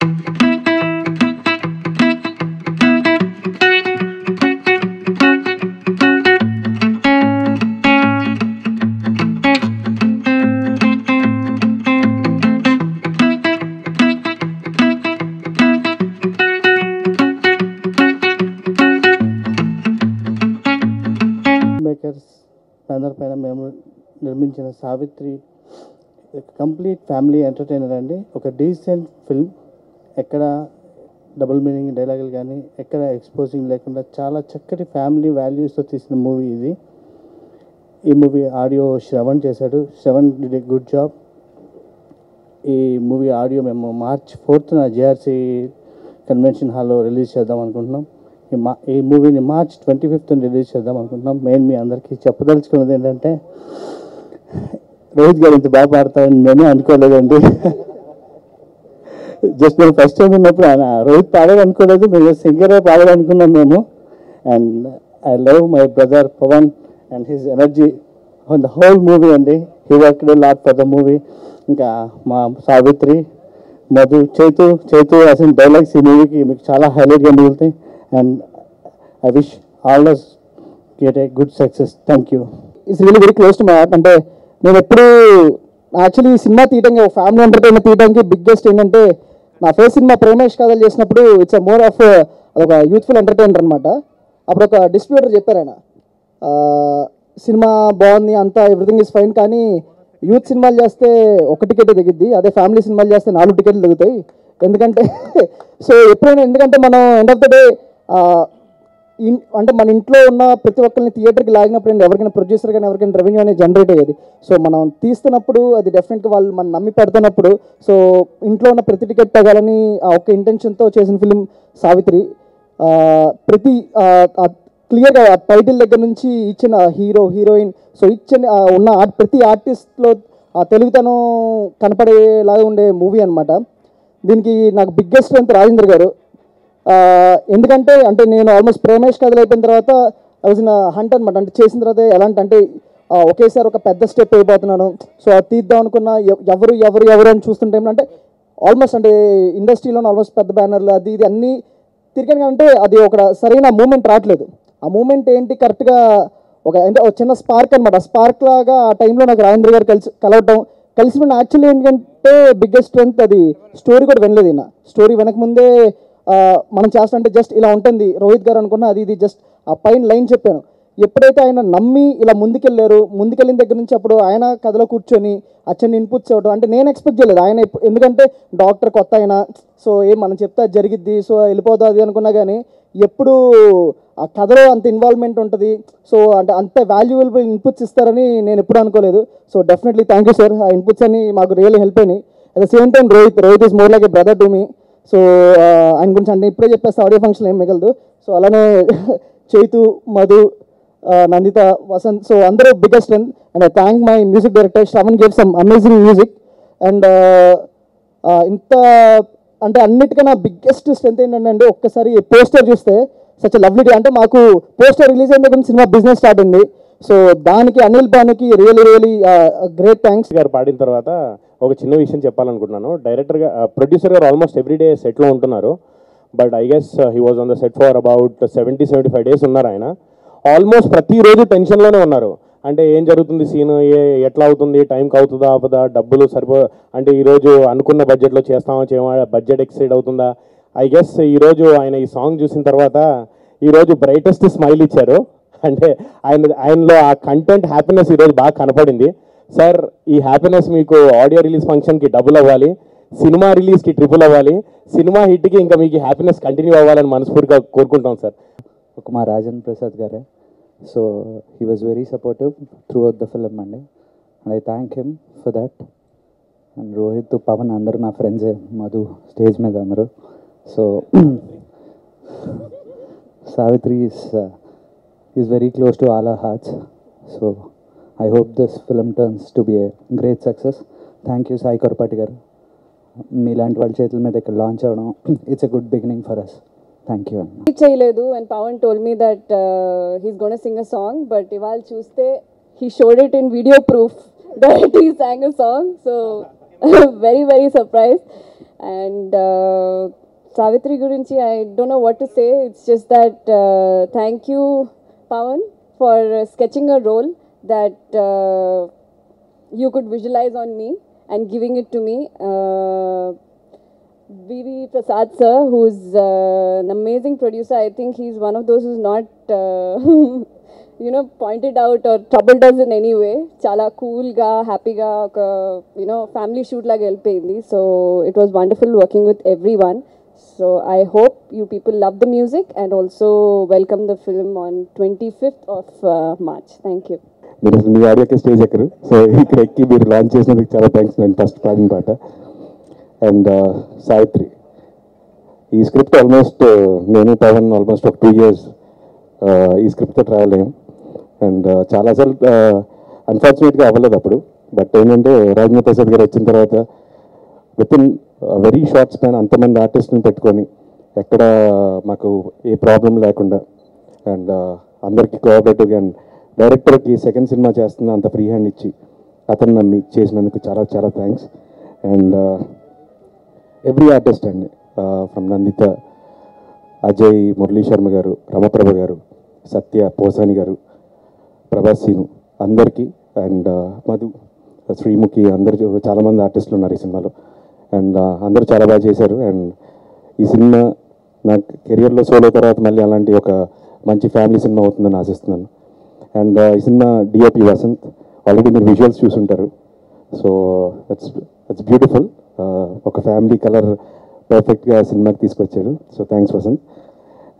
Makers banner పైన మేము నిర్మించిన సావిత్రి కంప్లీట్ ఫ్యామిలీ ఎంటర్టైనర్ అండి. ఒక డీసెంట్ ఫిల్మ్, ఎక్కడ డబుల్ మీనింగ్ డైలాగులు కానీ ఎక్కడ ఎక్స్పోజింగ్ లేకుండా చాలా చక్కటి ఫ్యామిలీ వాల్యూస్తో తీసిన మూవీ ఇది. ఈ మూవీ ఆడియో శ్రవణ్ చేశాడు. Shravan did a good job. ఈ మూవీ ఆడియో మేము March 4th JRC కన్వెన్షన్ హాల్లో రిలీజ్ చేద్దాం అనుకుంటున్నాం. ఈ మూవీని March 25th రిలీజ్ చేద్దాం అనుకుంటున్నాం. మెయిన్ మీ అందరికీ చెప్పదలుచుకున్నది ఏంటంటే, రోహిత్ గారు ఇంత బాగా పాడతారని మేము అనుకోలేదండి. జస్ట్ మేము ఫస్ట్ టైం ఉన్నప్పుడు ఆయన రోహిత్ పాడాలనుకోలేదు, మేము సింగరే పాడాలనుకున్నాం మేము. And I love my brother Pavan and his energy on the whole movie అండి. He worked lot for the movie. ఇంకా మా సావిత్రి, మధు, చైతు అసలు డైలాగ్స్ ఈ మూవీకి మీకు చాలా హైలైట్గా మిగులుతాయి. And I wish all us get a good success. Thank you. It's really very close to my heart. అంటే నేను ఎప్పుడు యాక్చువల్లీ సినిమా తీయడానికి, ఫ్యామిలీ ఎంటర్టైన్మెంట్ తీయడానికి బిగ్గెస్ట్ ఏంటంటే, నా ఫస్ట్ సినిమా ప్రేమేష్ కథలు చేసినప్పుడు ఇట్స్ మోర్ ఆఫ్ అదొక యూత్ఫుల్ ఎంటర్టైనర్ అనమాట. అప్పుడు ఒక డిస్ట్రిబ్యూటర్ చెప్పారు ఆయన, సినిమా బాగుంది అంతా ఎవ్రీథింగ్ ఇస్ ఫైన్, కానీ యూత్ సినిమాలు చేస్తే ఒక టికెట్ దిగిద్ది, అదే ఫ్యామిలీ సినిమాలు చేస్తే 4 టికెట్లు దిగుతాయి. ఎందుకంటే సో ఎప్పుడైనా, ఎందుకంటే మనం ఎండ్ ఆఫ్ ద డే అంటే మన ఇంట్లో ఉన్న ప్రతి ఒక్కరిని థియేటర్కి లాగినప్పుడు ఎవరికైనా ప్రొడ్యూసర్ కానీ ఎవరికైనా రెవెన్యూ అనేది జనరేట్ అయ్యేది. సో మనం తీస్తున్నప్పుడు అది డెఫినెట్గా వాళ్ళు మనం నమ్మి పెడుతున్నప్పుడు, సో ఇంట్లో ఉన్న ప్రతి టికెట్ తగాలని ఆ ఒక్క ఇంటెన్షన్తో చేసిన ఫిలిం సావిత్రి. ప్రతి క్లియర్గా టైటిల్ దగ్గర నుంచి ఇచ్చిన హీరో హీరోయిన్, సో ఇచ్చిన ఉన్న ప్రతి ఆర్టిస్ట్లో ఆ తెలుగుతనం కనపడేలాగా ఉండే మూవీ అనమాట. దీనికి నాకు బిగ్గెస్ట్ స్ట్రెంత్ రాజేంద్ర గారు. ఎందుకంటే నేను ఆల్మోస్ట్ ప్రేమేష్ కథలు అయిపోయిన తర్వాత ఐ వాజ్ ఇన్ హంట్ అనమాట. అంటే చేసిన తర్వాత ఎలాంటి అంటే ఒకేసారి ఒక పెద్ద స్టెప్ అయిపోతున్నాను. సో అది తీద్దాం అనుకున్న ఎవరు అని చూస్తుంటే అంటే ఆల్మోస్ట్ అంటే ఇండస్ట్రీలో ఆల్మోస్ట్ పెద్ద బ్యానర్లు అది ఇది అన్నీ తిరిగాను. అంటే అది ఒక సరైన మూమెంట్ రావట్లేదు. ఆ మూమెంట్ ఏంటి కరెక్ట్గా ఒక చిన్న స్పార్క్ అనమాట. ఆ స్పార్క్ లాగా ఆ టైంలో నాకు రాజేంద్ర గారు కలిసి యాక్చువల్లీ ఏంటంటే బిగ్గెస్ట్ స్ట్రెంత్ అది స్టోరీ కూడా వినలేదు. ఈయన స్టోరీ వెనకముందే మనం చేస్తామంటే జస్ట్ ఇలా ఉంటుంది రోహిత్ గారు అనుకున్నా, అది జస్ట్ ఆ పైన లైన్ చెప్పాను. ఎప్పుడైతే ఆయన నమ్మి ఇలా ముందుకెళ్ళిన దగ్గర నుంచి అప్పుడు ఆయన కథలో కూర్చొని చిన్న ఇన్పుట్స్ ఇవ్వడం అంటే నేను ఎక్స్పెక్ట్ చేయలేదు. ఆయన ఎందుకంటే డాక్టర్ కొత్త ఆయన, సో మనం చెప్తే జరిగిద్ది, సో వెళ్ళిపోతుంది అది అనుకున్నా, కానీ ఎప్పుడు ఆ కథలో అంత ఇన్వాల్వ్మెంట్ ఉంటుంది, సో అంటే అంత వాల్యుబుల్ ఇన్పుట్స్ ఇస్తారని నేను ఎప్పుడు అనుకోలేదు. So definitely thank you sir. ఆ ఇన్పుట్స్ అన్ని మాకు రియల్లీ హెల్ప్ అయినాయి. At the same time Rohit is more like A brother to me. So ఆయన గురించి అంటే ఇప్పుడే చెప్పేస్తే ఆడియో ఫంక్షన్ ఏం మిగలదు. సో అలానే చైతు, మధు, నందిత, వసంత్, సో అందరూ biggest strength. And I thank my music director Shravan, gave some amazing music. And ఇంత అంటే అన్నిటికన్నా బిగ్గెస్ట్ స్ట్రెంత్ ఏంటంటే ఒక్కసారి పోస్టర్ చూస్తే సచ్ లవ్లీ డే. అంటే మాకు పోస్టర్ రిలీజ్ అయిన దగ్గర సినిమా బిజినెస్ స్టార్ట్ అయింది. సో దానికి అనిల్ భానుకి రియలీ గ్రేట్ థ్యాంక్స్. గారు పాడిన తర్వాత ఒక చిన్న విషయం చెప్పాలనుకుంటున్నాను. డైరెక్టర్గా ప్రొడ్యూసర్ గారు ఆల్మోస్ట్ ఎవ్రీడే సెట్లో ఉంటున్నారు. But I guess he was on the set for about 70-75 days ఉన్నారు ఆయన. ఆల్మోస్ట్ ప్రతిరోజు టెన్షన్లోనే ఉన్నారు. అంటే ఏం జరుగుతుంది, సీన్ ఎట్లా అవుతుంది, టైంకి అవుతుందా అవదా, డబ్బులు అంటే ఈరోజు అనుకున్న బడ్జెట్లో చేయమా, బడ్జెట్ ఎక్సైడ్ అవుతుందా. ఐ గెస్ ఈరోజు ఆయన ఈ సాంగ్ చూసిన తర్వాత ఈరోజు బ్రైటెస్ట్ స్మైల్ ఇచ్చారు. అంటే ఆయనలో ఆ కంటెంట్ హ్యాపీనెస్ ఈరోజు బాగా కనపడింది. సార్, ఈ హ్యాపీనెస్ మీకు ఆడియో రిలీజ్ ఫంక్షన్కి డబుల్ అవ్వాలి, సినిమా రిలీజ్కి ట్రిపుల్ అవ్వాలి, సినిమా హిట్కి ఇంకా మీకు హ్యాపీనెస్ కంటిన్యూ అవ్వాలని మనస్ఫూర్తిగా కోరుకుంటాం సార్. ఒక మా రాజేంద్ర ప్రసాద్ గారే. So he was very supportive throughout the film అండి. And I thank him for that. And Rohit, Pavan అందరూ నా ఫ్రెండ్సే, మధు స్టేజ్ మీద అందరూ. So Savitri is very close to all our hearts. So I hope this film turns to be a great success. Thank you Sai Korpati garu. మీలాంటి వాళ్ళ చేతుల మీద ఇక్కడ లాంచ్ అవడం, it's a good beginning for us. Thank you. చేయలేదు and Pavan told me that he's gonna sing a song, but ఇవాళ చూస్తే he showed it in video proof that he sang a song. So very surprise. And Savitri Gurinchi, I don't know what to say. It's just that thank you, Pawan, for sketching a role that you could visualize on me and giving it to me. B.V. Prasad sir, who's an amazing producer. I think he's one of those who's not, pointed out or troubled us in any way. Chala cool ga, happy ga, family shoot laga helpayindi. So it was wonderful working with everyone. So I hope you people love the music and also welcome the film on 25th of March. Thank you. మీరు అసలు మీ ఆడియోకి stage ఎక్కరు, so ఇక్కడ ఎక్కి మీరు launch చేసినందుకు చాలా thanks. నేను first పాడిన పాట. అండ్ సావిత్రి, ఈ స్క్రిప్ట్ ఆల్మోస్ట్ నేను పవన్ ఆల్మోస్ట్ ఒక 2 years ఈ స్క్రిప్ట్తో ట్రావెల్ అయ్యాం. అండ్ చాలాసార్లు అన్ఫార్చునేట్గా అవ్వలేదు అప్పుడు. బట్ ఏంటంటే రాజేంద్ర ప్రసాద్ గారు వచ్చిన తర్వాత with in very short span అంతమంది ఆర్టిస్ట్ని పెట్టుకొని ఎక్కడ మాకు ఏ ప్రాబ్లం లేకుండా అండ్ అందరికీ కోఆపరేటివ్గా అండ్ డైరెక్టర్కి సెకండ్ సినిమా చేస్తున్న అంత ఫ్రీ హ్యాండ్ ఇచ్చి అతను నమ్మి చేసినందుకు చాలా చాలా థ్యాంక్స్. అండ్ ఎవ్రీ ఆర్టిస్ట్ అండి, ఫ్రమ్ నందిత, అజయ్, మురళీ శర్మ గారు, రమప్రభ గారు, సత్య, పోసాని గారు, ప్రభాస్ సీను, అందరికీ అండ్ మధు, శ్రీముఖి, అందరు చాలామంది ఆర్టిస్టులు ఉన్నారు ఈ సినిమాలో. అండ్ అందరూ చాలా బాగా చేశారు. అండ్ ఈ సినిమా నా కెరియర్లో సోలో తర్వాత మళ్ళీ అలాంటి ఒక మంచి ఫ్యామిలీ సినిమా అవుతుందని ఆశిస్తున్నాను. అండ్ ఈ సినిమా డిఓపి వసంత్, ఆల్రెడీ మీరు విజువల్స్ చూసుంటారు. So it's beautiful. ఒక ఫ్యామిలీ కలర్ పర్ఫెక్ట్గా సినిమాకి తీసుకొచ్చాడు. So thanks Vasant.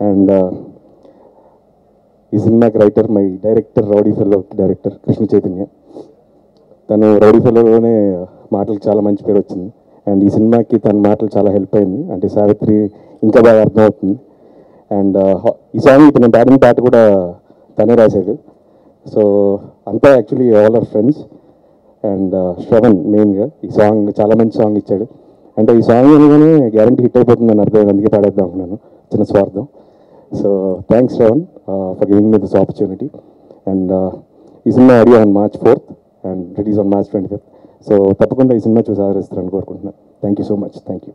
అండ్ ఈ సినిమాకి writer my director, rowdy fellow director Krishna Chaitanya. తను రౌడీ ఫెల్లోనే మాటలకు చాలా మంచి పేరు వచ్చింది. అండ్ ఈ సినిమాకి తన మాటలు చాలా హెల్ప్ అయింది. అంటే సావిత్రి ఇంకా బాగా అర్థమవుతుంది. అండ్ ఈ సాంగ్ ఇప్పుడు నేను పాడిన పాట కూడా తనే రాశాడు. సో అంతా actually all are friends. And Shravan మెయిన్గా ఈ సాంగ్ చాలా మంచి సాంగ్ ఇచ్చాడు. అంటే ఈ సాంగ్ అనగానే గ్యారంటీ హిట్ అయిపోతుందని అర్థం, అందుకే పాడేద్దాం అనుకున్నాను, చిన్న స్వార్థం. So thanks Shravan for giving me this opportunity. And ఈ సినిమా audio on March 4th and release on March 25th. So తప్పకుండా ఈ సినిమా చూసి ఆదరిస్తారని కోరుకుంటున్నాను. Thank you so much. Thank you.